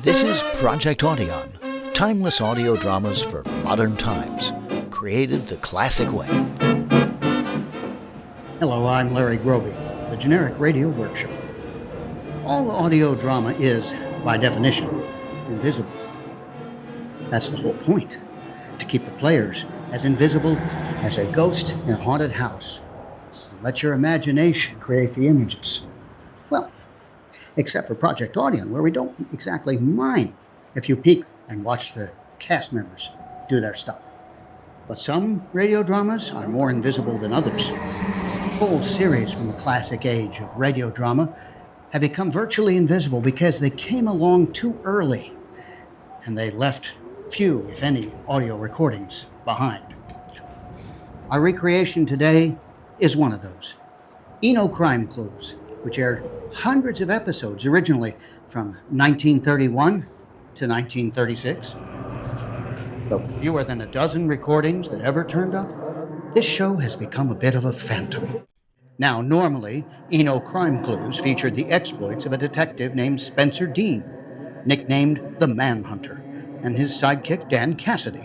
This is Project Audion, timeless audio dramas for modern times, created the classic way. Hello, I'm Larry Groby, the Generic Radio Workshop. All audio drama is, by definition, invisible. That's the whole point, to keep the players as invisible as a ghost in a haunted house. Let your imagination create the images. Well, except for Project Audion, where we don't exactly mind if you peek and watch the cast members do their stuff. But some radio dramas are more invisible than others. Whole series from the classic age of radio drama have become virtually invisible because they came along too early and they left few, if any, audio recordings behind. Our recreation today is one of those. Eno Crime Clues, which aired hundreds of episodes originally from 1931 to 1936. But with fewer than a dozen recordings that ever turned up, this show has become a bit of a phantom. Now, normally, Eno Crime Clues featured the exploits of a detective named Spencer Dean, nicknamed the Manhunter, and his sidekick Dan Cassidy.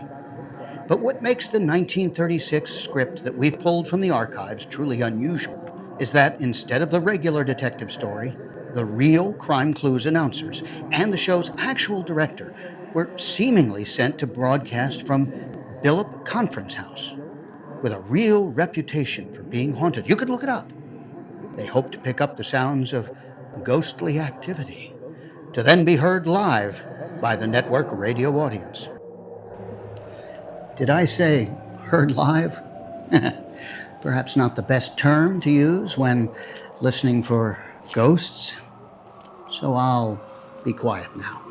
But what makes the 1936 script that we've pulled from the archives truly unusual is that instead of the regular detective story, the real Crime Clues announcers and the show's actual director were seemingly sent to broadcast from Billop Conference House, with a real reputation for being haunted. You could look it up. They hoped to pick up the sounds of ghostly activity, to then be heard live by the network radio audience. Did I say heard live? Perhaps not the best term to use when listening for ghosts. So I'll be quiet now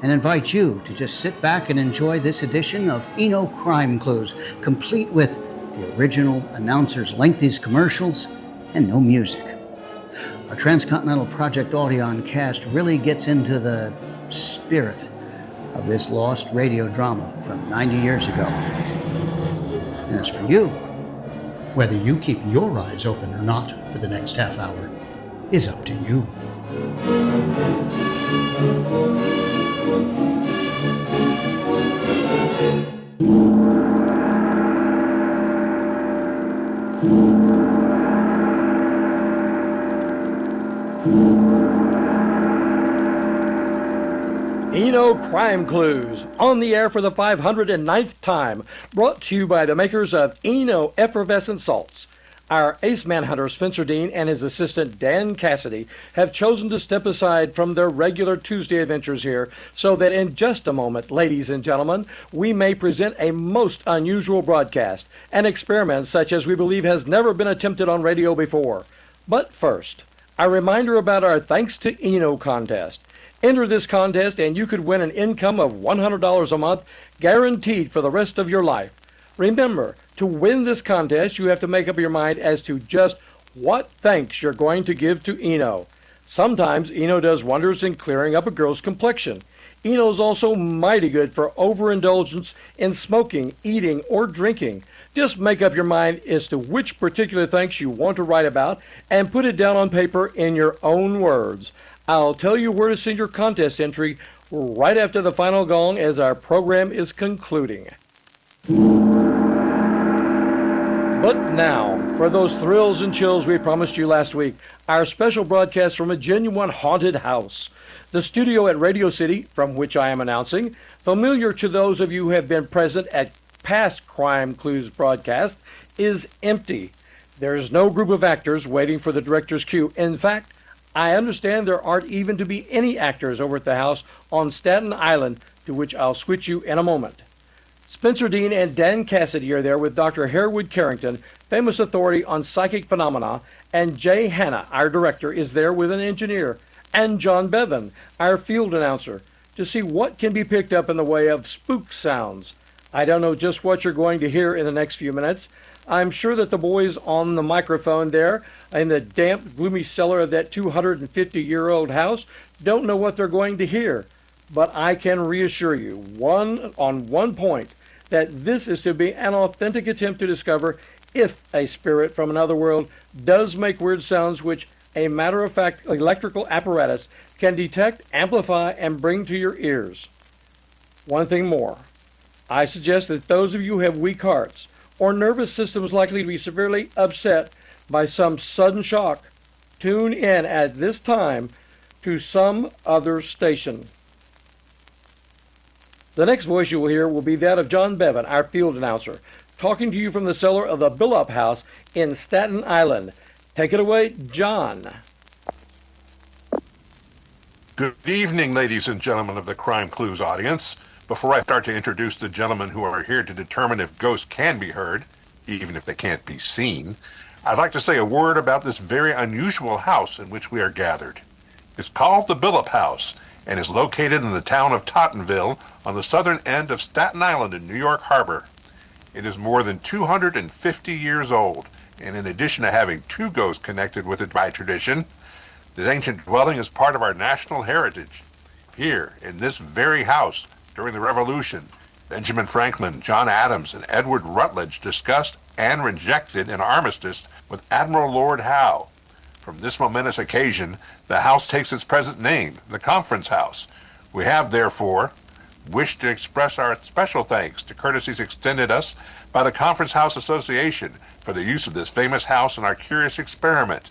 and invite you to just sit back and enjoy this edition of Eno Crime Clues, complete with the original announcer's lengthy commercials and no music. Our Transcontinental Project Audion cast really gets into the spirit of this lost radio drama from 90 years ago. And as for you, whether you keep your eyes open or not for the next half hour is up to you. Eno Crime Clues, on the air for the 509th time, brought to you by the makers of Eno Effervescent Salts. Our ace manhunter Spencer Dean and his assistant Dan Cassidy have chosen to step aside from their regular Tuesday adventures here so that in just a moment, ladies and gentlemen, we may present a most unusual broadcast, an experiment such as we believe has never been attempted on radio before. But first, a reminder about our Thanks to Eno contest. Enter this contest and you could win an income of $100 a month, guaranteed for the rest of your life. Remember, to win this contest, you have to make up your mind as to just what thanks you're going to give to Eno. Sometimes Eno does wonders in clearing up a girl's complexion. Eno's also mighty good for overindulgence in smoking, eating, or drinking. Just make up your mind as to which particular thanks you want to write about and put it down on paper in your own words. I'll tell you where to send your contest entry right after the final gong as our program is concluding. But now, for those thrills and chills we promised you last week, our special broadcast from a genuine haunted house. The studio at Radio City, from which I am announcing, familiar to those of you who have been present at past Crime Clues broadcasts, is empty. There's no group of actors waiting for the director's cue. In fact, I understand there aren't even to be any actors over at the house on Staten Island, to which I'll switch you in a moment. Spencer Dean and Dan Cassidy are there with Dr. Harewood Carrington, famous authority on psychic phenomena, and Jay Hanna, our director, is there with an engineer, and John Bevan, our field announcer, to see what can be picked up in the way of spook sounds. I don't know just what you're going to hear in the next few minutes. I'm sure that the boys on the microphone there in the damp, gloomy cellar of that 250-year-old house don't know what they're going to hear. But I can reassure you on one point that this is to be an authentic attempt to discover if a spirit from another world does make weird sounds which a matter-of-fact electrical apparatus can detect, amplify, and bring to your ears. One thing more. I suggest that those of you who have weak hearts or nervous systems likely to be severely upset by some sudden shock, tune in at this time to some other station. The next voice you will hear will be that of John Bevan, our field announcer, talking to you from the cellar of the Billup House in Staten Island. Take it away, John. Good evening, ladies and gentlemen of the Crime Clues audience. Before I start to introduce the gentlemen who are here to determine if ghosts can be heard, even if they can't be seen, I'd like to say a word about this very unusual house in which we are gathered. It's called the Billup House and is located in the town of Tottenville on the southern end of Staten Island in New York Harbor. It is more than 250 years old, and in addition to having two ghosts connected with it by tradition, this ancient dwelling is part of our national heritage. Here, in this very house, during the Revolution, Benjamin Franklin, John Adams, and Edward Rutledge discussed and rejected an armistice with Admiral Lord Howe. From this momentous occasion, the house takes its present name, the Conference House. We have, therefore, wished to express our special thanks to courtesies extended us by the Conference House Association for the use of this famous house in our curious experiment.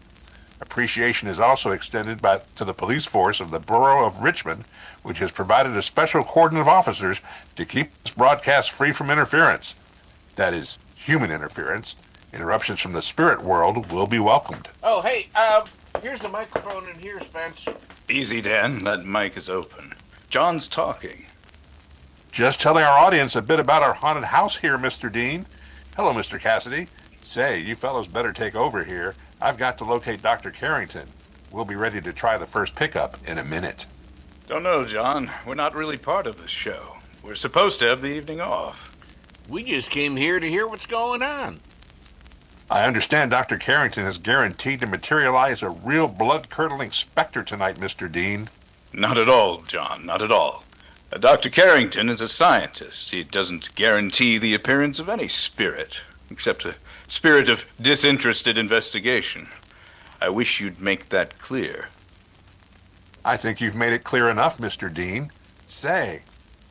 Appreciation is also extended to the police force of the Borough of Richmond, which has provided a special cordon of officers to keep this broadcast free from interference. That is, human interference. Interruptions from the spirit world will be welcomed. Oh, hey, here's the microphone in here, Spence. Easy, Dan. That mic is open. John's talking. Just telling our audience a bit about our haunted house here, Mr. Dean. Hello, Mr. Cassidy. Say, you fellows better take over here. I've got to locate Dr. Carrington. We'll be ready to try the first pickup in a minute. Don't know, John. We're not really part of this show. We're supposed to have the evening off. We just came here to hear what's going on. I understand Dr. Carrington has guaranteed to materialize a real blood-curdling specter tonight, Mr. Dean. Not at all, John. Not at all. Dr. Carrington is a scientist. He doesn't guarantee the appearance of any spirit, except a spirit of disinterested investigation. I wish you'd make that clear. I think you've made it clear enough, Mr. Dean. Say,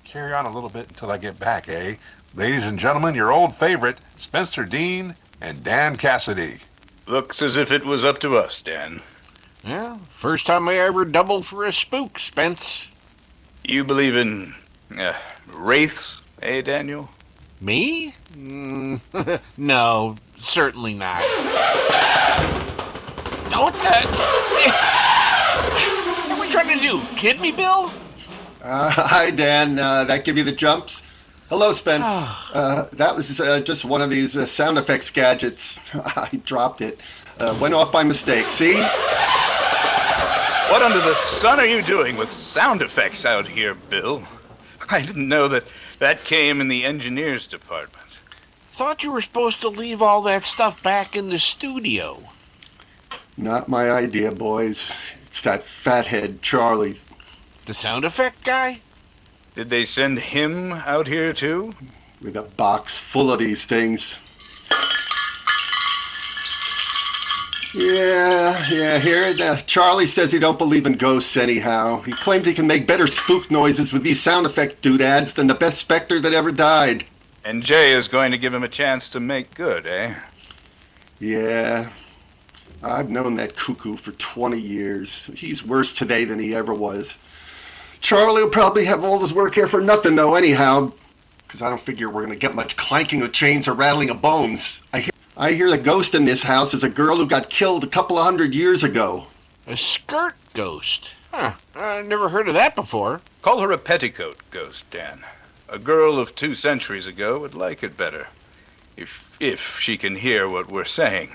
carry on a little bit until I get back, eh? Ladies and gentlemen, your old favorite, Spencer Dean and Dan Cassidy. Looks as if it was up to us, Dan. Yeah, first time I ever doubled for a spook, Spence. You believe in wraiths, eh, Daniel? Me? No, certainly not. What the? What are we trying to do? Kid me, Bill? Hi, Dan. That give you the jumps? Hello, Spence. That was just one of these sound effects gadgets. I dropped it. Went off by mistake. See? What under the sun are you doing with sound effects out here, Bill? I didn't know that came in the engineers department. Thought you were supposed to leave all that stuff back in the studio. Not my idea, boys. It's that fathead Charlie. The sound effect guy? Did they send him out here too? With a box full of these things. Yeah, here. Charlie says he don't believe in ghosts anyhow. He claims he can make better spook noises with these sound effect doodads than the best specter that ever died. And Jay is going to give him a chance to make good, eh? Yeah. I've known that cuckoo for 20 years. He's worse today than he ever was. Charlie will probably have all his work here for nothing, though, anyhow. Because I don't figure we're going to get much clanking of chains or rattling of bones. I hear the ghost in this house is a girl who got killed a couple of 100 years ago. A skirt ghost? Huh, I never heard of that before. Call her a petticoat ghost, Dan. A girl of 2 centuries ago would like it better. If she can hear what we're saying.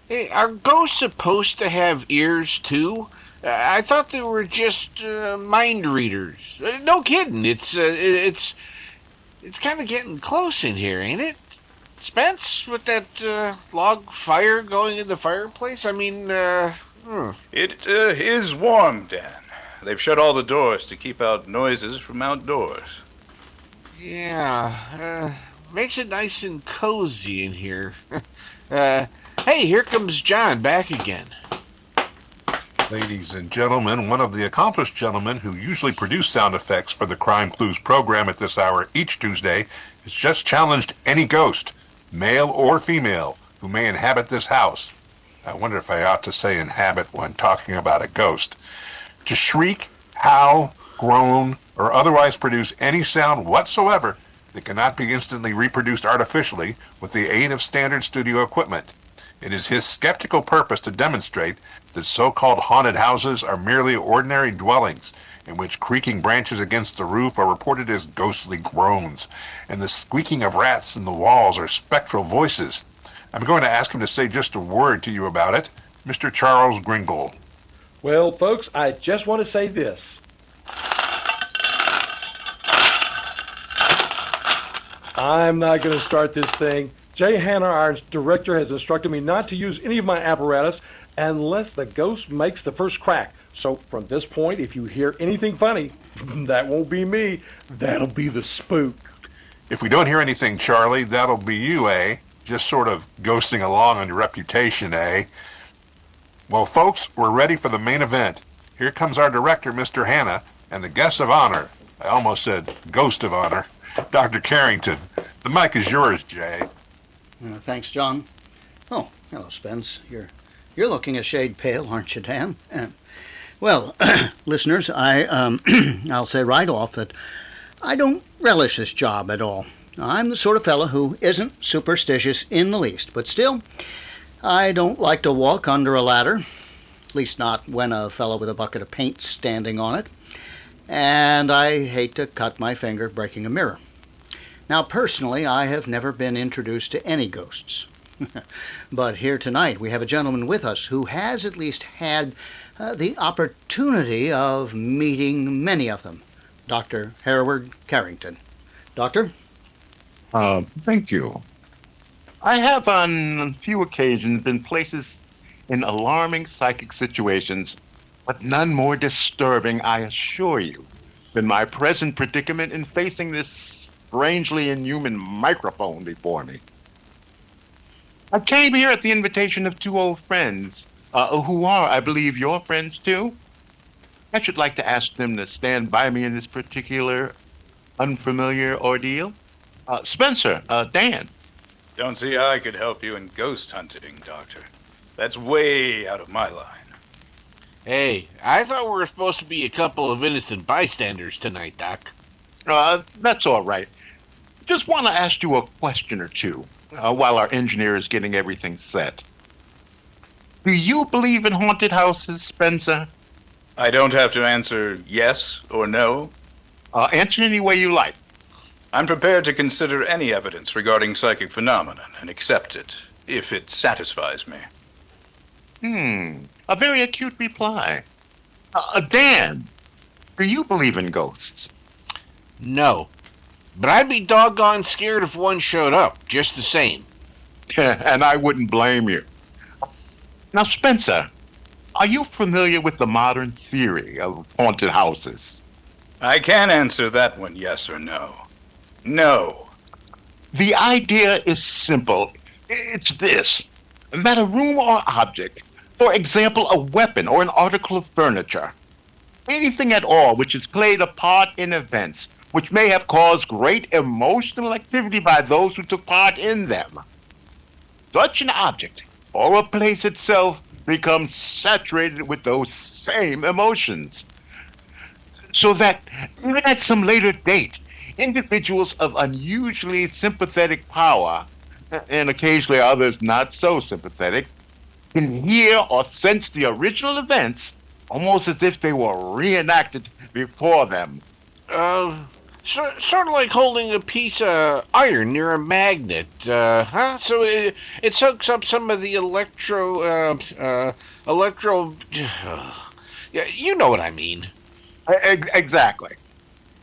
Hey, are ghosts supposed to have ears, too? I thought they were just mind readers. No kidding. It's kind of getting close in here, ain't it? Spence, with that log fire going in the fireplace? I mean, It is warm, Dan. They've shut all the doors to keep out noises from outdoors. Yeah, makes it nice and cozy in here. Hey, here comes John back again. Ladies and gentlemen, one of the accomplished gentlemen who usually produce sound effects for the Crime Clues program at this hour each Tuesday has just challenged any ghost, male or female, who may inhabit this house. I wonder if I ought to say inhabit when talking about a ghost. To shriek, howl, groan, or otherwise produce any sound whatsoever that cannot be instantly reproduced artificially with the aid of standard studio equipment. It is his skeptical purpose to demonstrate that so-called haunted houses are merely ordinary dwellings in which creaking branches against the roof are reported as ghostly groans, and the squeaking of rats in the walls are spectral voices. I'm going to ask him to say just a word to you about it. Mr. Charles Gringle. Well, folks, I just want to say this. I'm not going to start this thing. Jay Hanna, our director, has instructed me not to use any of my apparatus unless the ghost makes the first crack. So from this point, if you hear anything funny, that won't be me. That'll be the spook. If we don't hear anything, Charlie, that'll be you, eh? Just sort of ghosting along on your reputation, eh? Well, folks, we're ready for the main event. Here comes our director, Mr. Hanna, and the guest of honor. I almost said ghost of honor, Dr. Carrington. The mic is yours, Jay. Thanks, John. Oh, hello, Spence. You're looking a shade pale, aren't you, Dan? Well, listeners, I'll say right off that I don't relish this job at all. I'm the sort of fellow who isn't superstitious in the least, but still, I don't like to walk under a ladder, at least not when a fellow with a bucket of paint standing on it, and I hate to cut my finger breaking a mirror. Now, personally, I have never been introduced to any ghosts. But here tonight we have a gentleman with us who has at least had the opportunity of meeting many of them. Dr. Hereward Carrington. Doctor? Thank you. I have on a few occasions been places in alarming psychic situations, but none more disturbing, I assure you, than my present predicament in facing this strangely inhuman microphone before me. I came here at the invitation of two old friends, who are, I believe, your friends too. I should like to ask them to stand by me in this particular unfamiliar ordeal. Spencer, Dan. Don't see how I could help you in ghost hunting, Doctor. That's way out of my line. Hey, I thought we were supposed to be a couple of innocent bystanders tonight, Doc. That's all right. Just want to ask you a question or two while our engineer is getting everything set. Do you believe in haunted houses, Spencer? I don't have to answer yes or no. Answer any way you like. I'm prepared to consider any evidence regarding psychic phenomenon and accept it, if it satisfies me. A very acute reply. Dan, do you believe in ghosts? No. But I'd be doggone scared if one showed up, just the same. And I wouldn't blame you. Now, Spencer, are you familiar with the modern theory of haunted houses? I can answer that one yes or no. No. The idea is simple. It's this, that a room or object, for example, a weapon or an article of furniture, anything at all which has played a part in events which may have caused great emotional activity by those who took part in them. Such an object, or a place itself, becomes saturated with those same emotions. So that, even at some later date, individuals of unusually sympathetic power, and occasionally others not so sympathetic, can hear or sense the original events almost as if they were reenacted before them. Sort of like holding a piece of iron near a magnet, huh? So it soaks up some of the electro, yeah, you know what I mean. Exactly.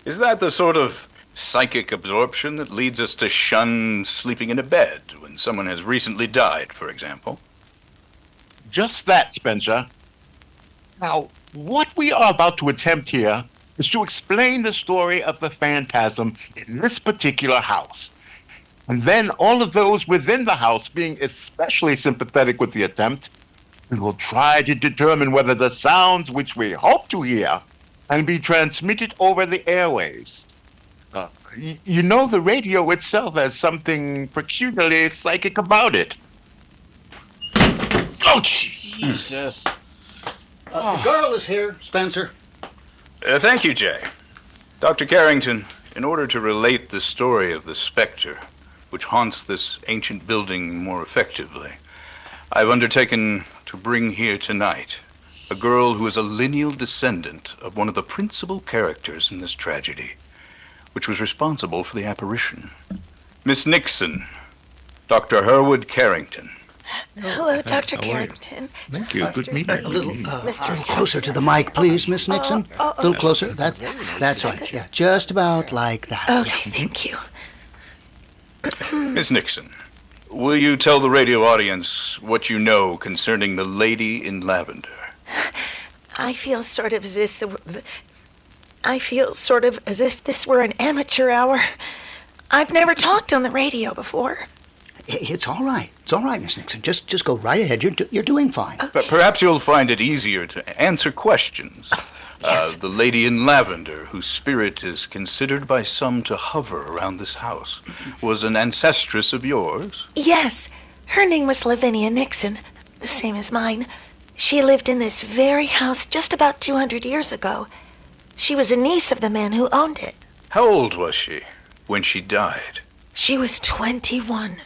Is that the sort of psychic absorption that leads us to shun sleeping in a bed when someone has recently died, for example? Just that, Spencer. Now, what we are about to attempt here is to explain the story of the phantasm in this particular house. And then all of those within the house, being especially sympathetic with the attempt, We will try to determine whether the sounds which we hope to hear can be transmitted over the airwaves. You know, the radio itself has something peculiarly psychic about it. Oh, Jesus. The girl is here, Spencer. Thank you, Jay. Dr. Carrington, in order to relate the story of the specter which haunts this ancient building more effectively, I've undertaken to bring here tonight a girl who is a lineal descendant of one of the principal characters in this tragedy, which was responsible for the apparition. Miss Nixon, Dr. Herwood Carrington. Hello, Dr. Carrington. Thank you. Good meeting you. A little closer to the mic, please, Miss Nixon. A little closer. That's right. Yeah, just about like that. Okay, thank you. Miss Nixon, will you tell the radio audience what you know concerning the lady in lavender? I feel sort of as if this were an amateur hour. I've never talked on the radio before. It's all right. It's all right, Miss Nixon. Just go right ahead. You're doing fine. But perhaps you'll find it easier to answer questions. Yes. The lady in lavender, whose spirit is considered by some to hover around this house, was an ancestress of yours? Yes, her name was Lavinia Nixon, the same as mine. She lived in this very house just about 200 years ago. She was a niece of the man who owned it. How old was she when she died? She was 21.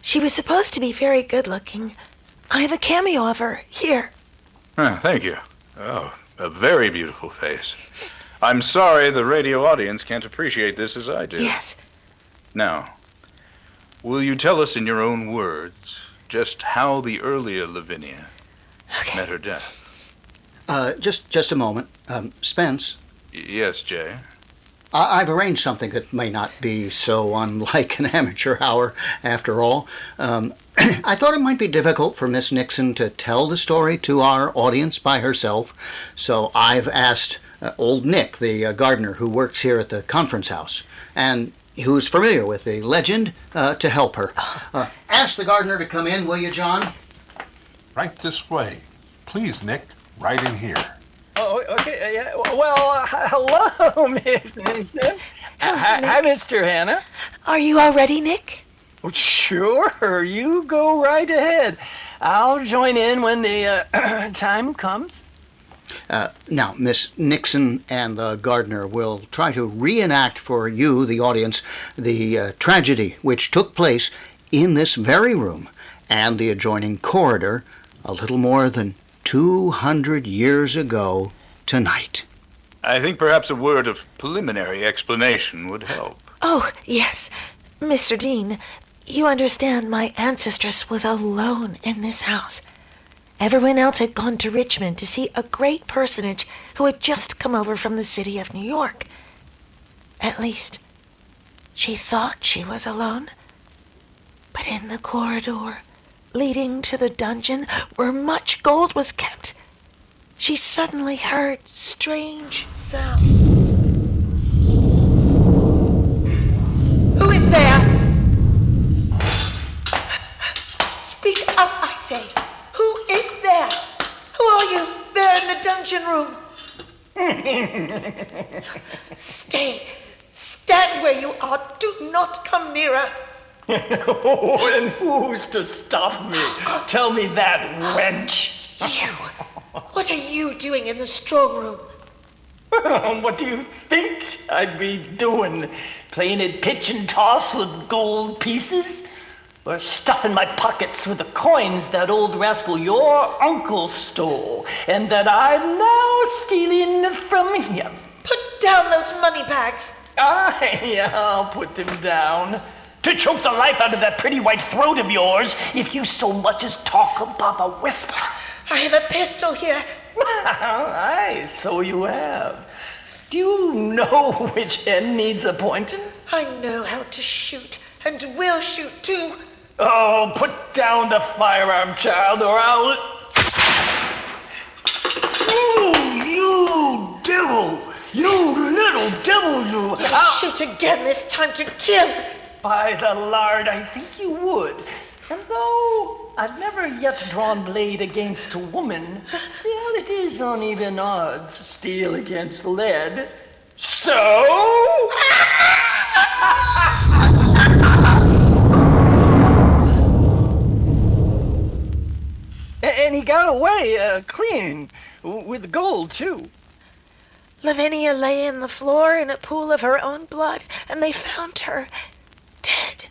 She was supposed to be very good-looking. I have a cameo of her here. Thank you. Oh, a very beautiful face. I'm sorry the radio audience can't appreciate this as I do. Yes. Now, will you tell us in your own words just how the earlier Lavinia met her death? Just a moment. Spence, Yes, Jay. I've arranged something that may not be so unlike an amateur hour, after all. I thought it might be difficult for Miss Nixon to tell the story to our audience by herself, so I've asked old Nick, the gardener who works here at the conference house, and who's familiar with the legend, to help her. Ask the gardener to come in, will you, John? Right this way. Please, Nick, right in here. Oh, okay. Yeah. Well, hello, Miss Nixon. Hi, Mr. Hanna. Are you all ready, Nick? Oh, sure. You go right ahead. I'll join in when the time comes. Now, Miss Nixon and the gardener will try to reenact for you, the audience, the tragedy which took place in this very room and the adjoining corridor a little more than 200 years ago tonight. I think perhaps a word of preliminary explanation would help. Oh, yes. Mr. Dean, you understand my ancestress was alone in this house. Everyone else had gone to Richmond to see a great personage who had just come over from the city of New York. At least, she thought she was alone. But in the corridor leading to the dungeon where much gold was kept, she suddenly heard strange sounds. Who is there? Speak up, I say. Who is there? Who are you there in the dungeon room? Stay. Stand where you are. Do not come nearer. Oh, and who's to stop me? Tell me that, wench. You. What are you doing in the strong room? What do you think I'd be doing? Playing at pitch and toss with gold pieces? Or stuffing my pockets with the coins that old rascal your uncle stole, and that I'm now stealing from him? Put down those money bags. Aye, I'll put them down. To choke the life out of that pretty white throat of yours, if you so much as talk above a whisper. I have a pistol here. Aye, so you have. Do you know which end needs a pointing? I know how to shoot, and will shoot too. Oh, put down the firearm, child, or I'll... Oh, you devil! You little devil, you! I'll shoot again, this time to kill. By the lard, I think you would. And though I've never yet drawn blade against a woman, but still it is uneven odds, steel against lead. So? And he got away clean, with the gold, too. Lavinia lay in the floor in a pool of her own blood, and they found her dead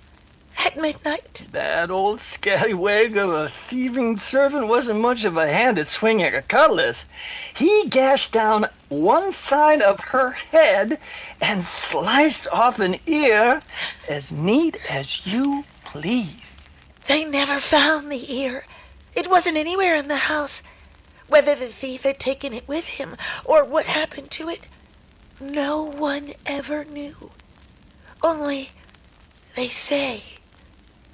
at midnight. That old scallywag of a thieving servant wasn't much of a hand at swinging a cutlass. He gashed down one side of her head and sliced off an ear as neat as you please. They never found the ear. It wasn't anywhere in the house. Whether the thief had taken it with him or what happened to it, no one ever knew. Only, they say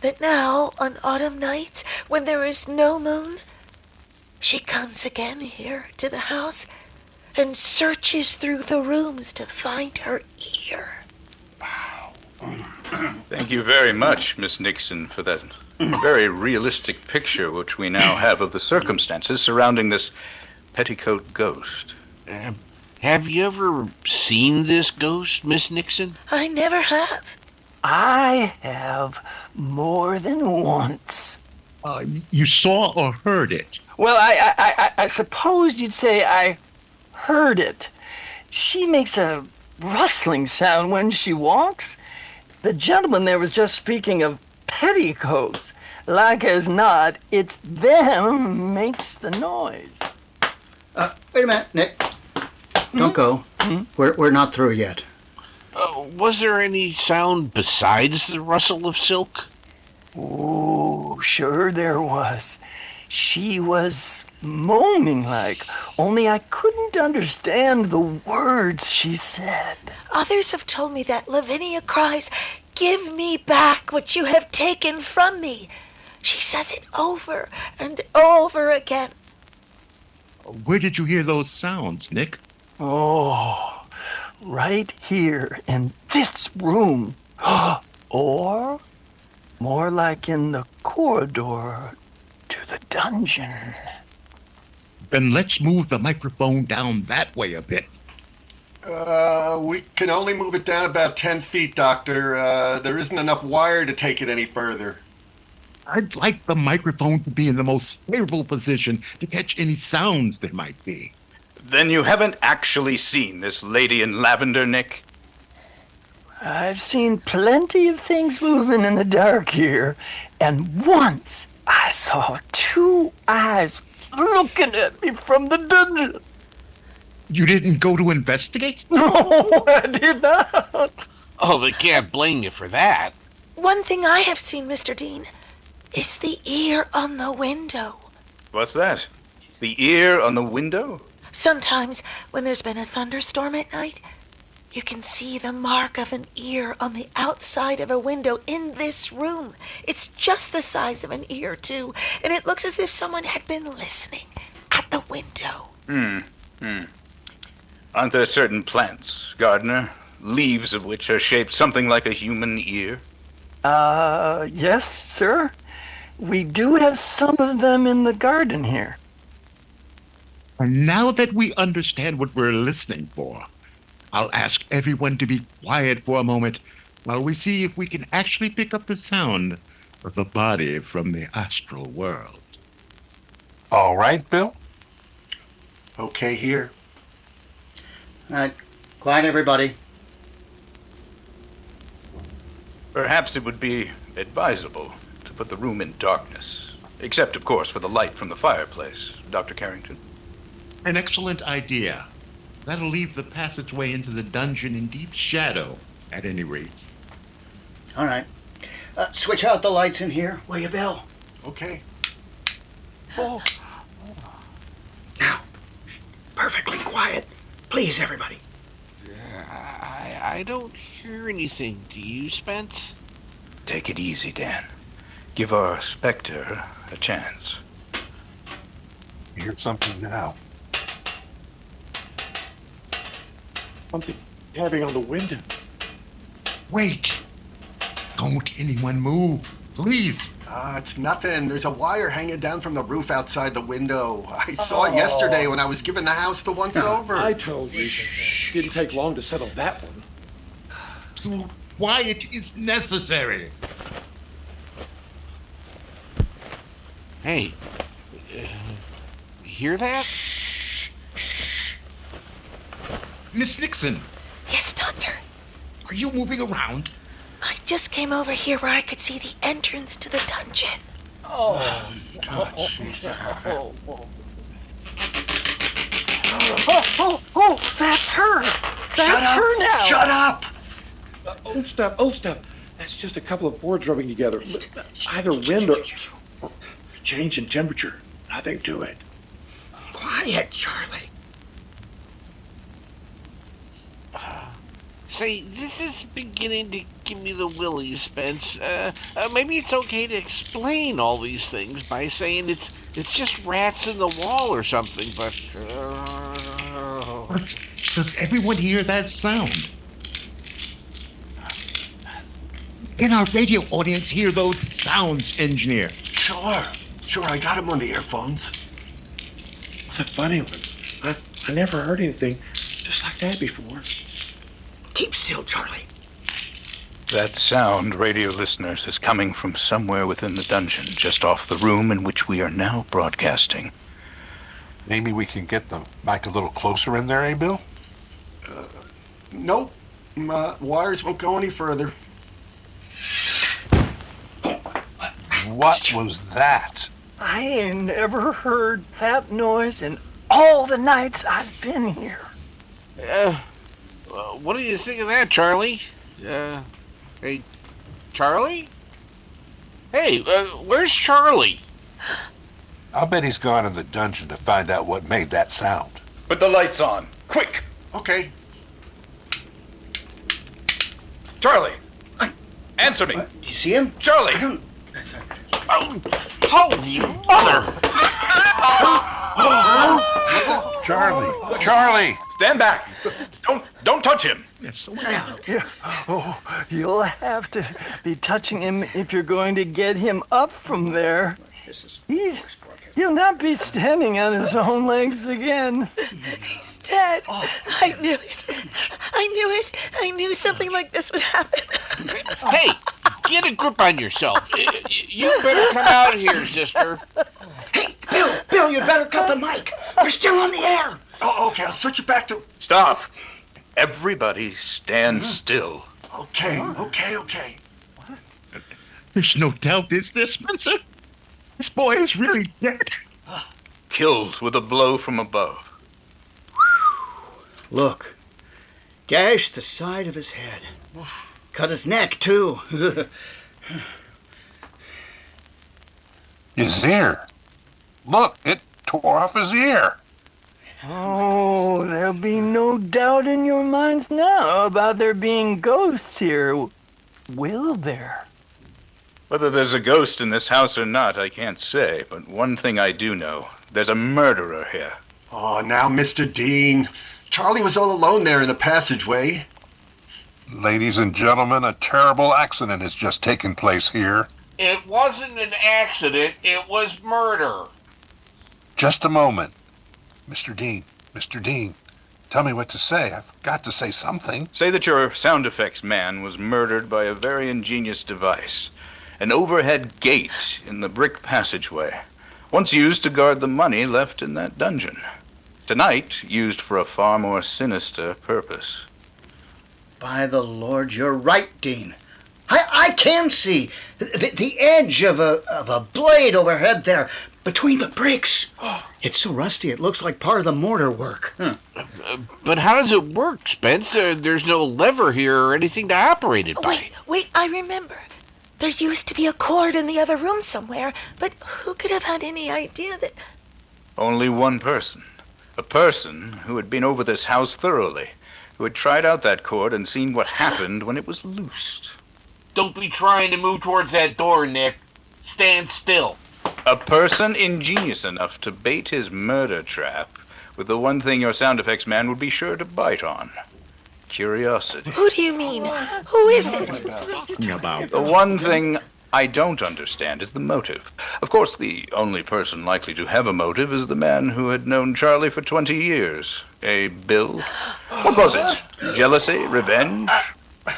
that now, on autumn nights, when there is no moon, she comes again here to the house and searches through the rooms to find her ear. Thank you very much, Miss Nixon, for that very realistic picture which we now have of the circumstances surrounding this Petticoat Ghost. Have you ever seen this ghost, Miss Nixon? I never have. I have more than once. You saw or heard it? Well, I suppose you'd say I heard it. She makes a rustling sound when she walks. The gentleman there was just speaking of petticoats. Like as not, it's them makes the noise. Wait a minute, Nick. Don't go. We're not through yet. Was there any sound besides the rustle of silk? Oh, sure there was. She was moaning like, only I couldn't understand the words she said. Others have told me that Lavinia cries, "Give me back what you have taken from me." She says it over and over again. Where did you hear those sounds, Nick? Oh, right here in this room. Or more like in the corridor to the dungeon. Then let's move the microphone down that way a bit. We can only move it down about 10 feet, Doctor. There isn't enough wire to take it any further. I'd like the microphone to be in the most favorable position to catch any sounds there might be. Then you haven't actually seen this lady in lavender, Nick? I've seen plenty of things moving in the dark here, and once I saw two eyes looking at me from the dungeon. You didn't go to investigate? No, I did not. Oh, they can't blame you for that. One thing I have seen, Mr. Dean, is the ear on the window. What's that? The ear on the window? Sometimes, when there's been a thunderstorm at night, you can see the mark of an ear on the outside of a window in this room. It's just the size of an ear, too, and it looks as if someone had been listening at the window. Aren't there certain plants, Gardner, leaves of which are shaped something like a human ear? Yes, sir. We do have some of them in the garden here. And now that we understand what we're listening for, I'll ask everyone to be quiet for a moment while we see if we can actually pick up the sound of the body from the astral world. All right, Bill? Okay, here. All right. Quiet, everybody. Perhaps it would be advisable to put the room in darkness, except, of course, for the light from the fireplace, Dr. Carrington. An excellent idea. That'll leave the passageway into the dungeon in deep shadow, at any rate. All right. Switch out the lights in here, will you, Bill? Okay. Now, perfectly quiet. Please, everybody. I don't hear anything. Do you, Spence? Take it easy, Dan. Give our Spectre a chance. I hear something now. Something tapping on the window. Wait! Don't anyone move, please. It's nothing. There's a wire hanging down from the roof outside the window. I saw it yesterday when I was giving the house the once over. I told you. Didn't take long to settle that one. Absolute quiet is necessary. Hey, hear that? Miss Nixon, Yes, Doctor. are you moving around? I just came over here where I could see the entrance to the dungeon. Oh, God, jeez. That's her. That's Shut up! her now. Shut up! Old stuff. That's just a couple of boards rubbing together. Either wind or change in temperature. Nothing to it. Quiet, Charlie. Say, this is beginning to give me the willies, Spence. Maybe it's okay to explain all these things by saying it's just rats in the wall or something, but... Does everyone hear that sound? Can our radio audience hear those sounds, engineer? Sure, I got him on the earphones. It's a funny one. I never heard anything just like that before. Keep still, Charlie. That sound, radio listeners, is coming from somewhere within the dungeon, just off the room in which we are now broadcasting. Maybe we can get the mic a little closer in there, eh, Bill? Nope. My wires won't go any further. What was that? I ain't never heard that noise in all the nights I've been here. What do you think of that, Charlie? Hey, Charlie? Hey, where's Charlie? I'll bet he's gone in the dungeon to find out what made that sound. Put the lights on, quick! Okay. Charlie! Answer me! Do you see him? Charlie! Oh, holy mother! Charlie! Stand back! Don't touch him! Oh, you'll have to be touching him if you're going to get him up from there. He'll not be standing on his own legs again. He's dead. I knew it. I knew something like this would happen. Hey, get a grip on yourself. You better come out here, sister. Hey, Bill, you'd better cut the mic. We're still on the air. Oh, okay, I'll switch it back to... Stop! Everybody stand still. Okay. There's no doubt, is there, Spencer? This boy is really dead. Killed with a blow from above. Look. Gashed the side of his head. Cut his neck, too. His ear. Look, it tore off his ear. Oh, there'll be no doubt in your minds now about there being ghosts here. Will there? Whether there's a ghost in this house or not, I can't say, but one thing I do know. There's a murderer here. Oh, now, Mr. Dean. Charlie was all alone there in the passageway. Ladies and gentlemen, a terrible accident has just taken place here. It wasn't an accident, it was murder. Just a moment. Mr. Dean, tell me what to say. I've got to say something. Say that your sound effects man was murdered by a very ingenious device. An overhead gate in the brick passageway, once used to guard the money left in that dungeon. Tonight, used for a far more sinister purpose. By the Lord, you're right, Dean. I can see the edge of a blade overhead there, between the bricks. It's so rusty it looks like part of the mortar work. Huh. But how does it work, Spence? There's no lever here or anything to operate it by. Wait, I remember. There used to be a cord in the other room somewhere, but who could have had any idea that... Only one person. A person who had been over this house thoroughly, who had tried out that cord and seen what happened when it was loosed. Don't be trying to move towards that door, Nick. Stand still. A person ingenious enough to bait his murder trap with the one thing your sound effects man would be sure to bite on. Curiosity. Who do you mean? Who is it? About The one thing I don't understand is the motive. Of course, the only person likely to have a motive is the man who had known Charlie for 20 years. Bill? What was it? Jealousy? Revenge?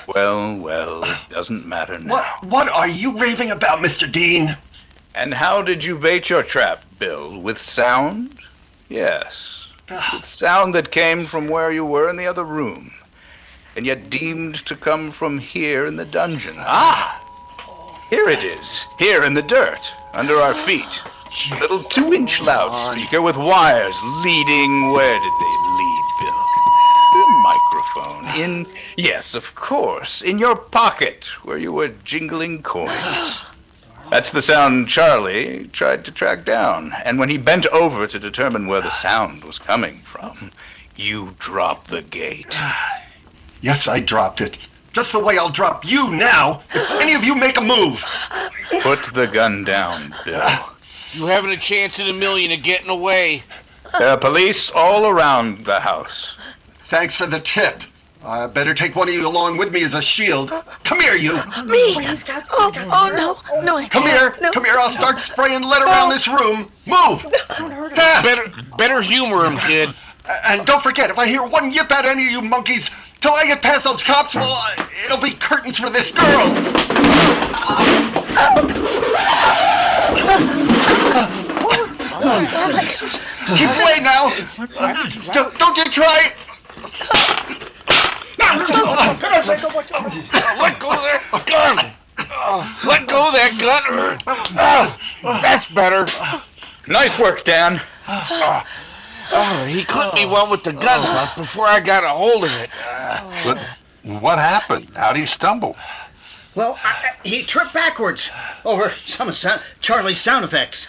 Well, it doesn't matter now. What are you raving about, Mr. Dean? And how did you bait your trap, Bill? With sound? Yes. With sound that came from where you were in the other room, and yet deemed to come from here in the dungeon. Ah! Here it is, here in the dirt, under our feet. A little 2-inch loudspeaker with wires leading. Where did they lead, Bill? The microphone. Yes, of course, in your pocket, where you were jingling coins. That's the sound Charlie tried to track down. And when he bent over to determine where the sound was coming from, you dropped the gate. Yes, I dropped it. Just the way I'll drop you now if any of you make a move. Put the gun down, Bill. You haven't a chance in a million of getting away. There are police all around the house. Thanks for the tip. I better take one of you along with me as a shield. Come here, you. Me? Oh, no, I Come can't. here. No. Come here. I'll start spraying lead around this room. Move. Fast. Better humor him, kid. And don't forget, if I hear one yip at any of you monkeys till I get past those cops, well, it'll be curtains for this girl. Keep away now. Don't you try it. Let go of that gun. Let go of that gun. That's better. Nice work, Dan. He clipped me one with the gun butt before I got a hold of it. But what happened? How'd he stumble? Well, he tripped backwards over some of Charlie's sound effects.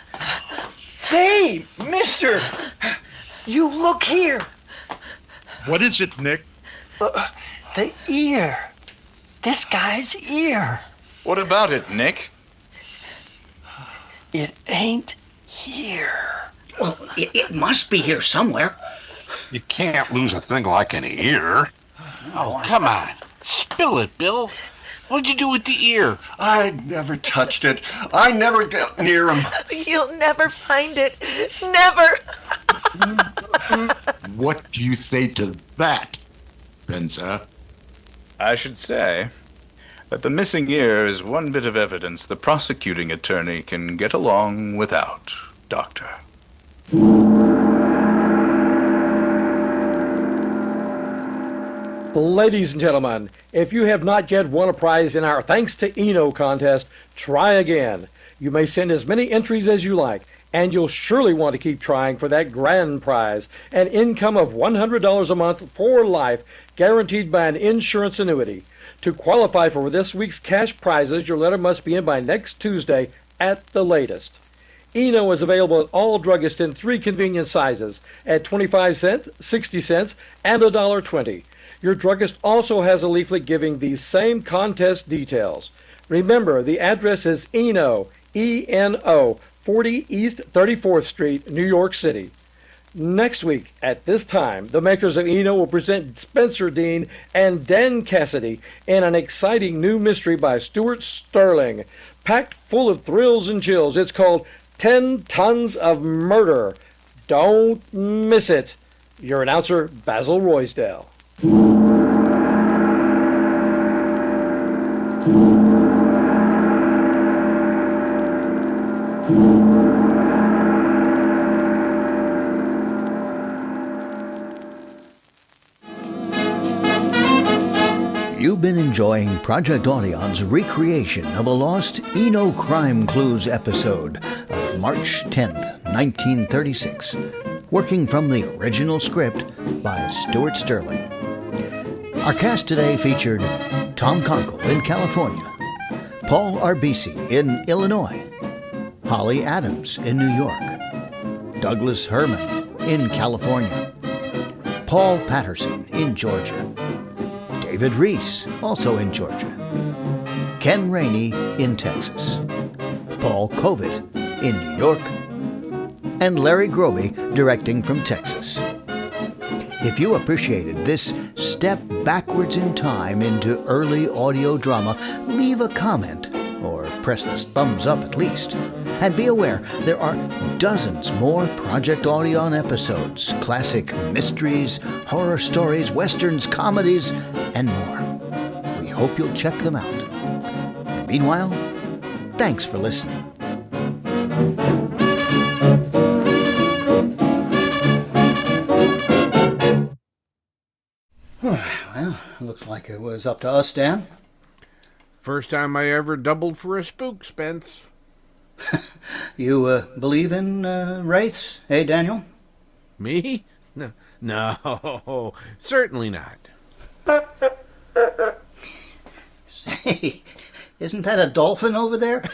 Say, mister, you look here. What is it, Nick? The ear. This guy's ear. What about it, Nick? It ain't here. Well, it must be here somewhere. You can't lose a thing like an ear. Oh, come on. Spill it, Bill. What'd you do with the ear? I never touched it. I never got near him. You'll never find it. Never. What do you say to that, Spencer? I should say that the missing ear is one bit of evidence the prosecuting attorney can get along without, Doctor. Ladies and gentlemen, if you have not yet won a prize in our Thanks to Eno contest, try again. You may send as many entries as you like, and you'll surely want to keep trying for that grand prize, an income of $100 a month for life, guaranteed by an insurance annuity. To qualify for this week's cash prizes, your letter must be in by next Tuesday at the latest. Eno is available at all druggists in 3 convenient sizes at 25 cents, 60 cents, and $1.20. Your druggist also has a leaflet giving these same contest details. Remember, the address is Eno, E-N-O, 40 East 34th Street, New York City. Next week, at this time, the makers of Eno will present Spencer Dean and Dan Cassidy in an exciting new mystery by Stuart Sterling, packed full of thrills and chills. It's called 10 Tons of Murder. Don't miss it. Your announcer, Basil Roysdale. You've been enjoying Project Audion's recreation of a lost Eno Crime Clues episode of March 10th, 1936, working from the original script by Stuart Sterling. Our cast today featured Tom Conkle in California, Paul Arbisi in Illinois, Holly Adams in New York, Douglas Herman in California, Paul Patterson in Georgia, David Reese, also in Georgia, Ken Rainey in Texas, Paul Kovitt in New York, and Larry Groby directing from Texas. If you appreciated this step backwards in time into early audio drama, leave a comment or press the thumbs up at least. And be aware, there are dozens more Project Audion episodes, classic mysteries, horror stories, westerns, comedies, and more. We hope you'll check them out. And meanwhile, thanks for listening. Well, looks like it was up to us, Dan. First time I ever doubled for a spook, Spence. You believe in wraiths, hey, Daniel? Me? No, certainly not. Hey, isn't that a dolphin over there?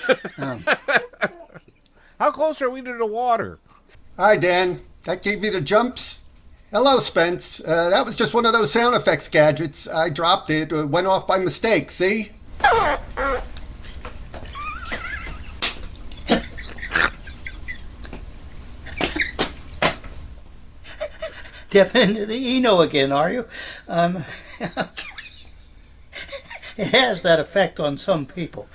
How close are we to the water? Hi, Dan. That gave you the jumps? Hello, Spence. That was just one of those sound effects gadgets. I dropped it. Went off by mistake, see? Dipping into the Eno again, are you? It has that effect on some people.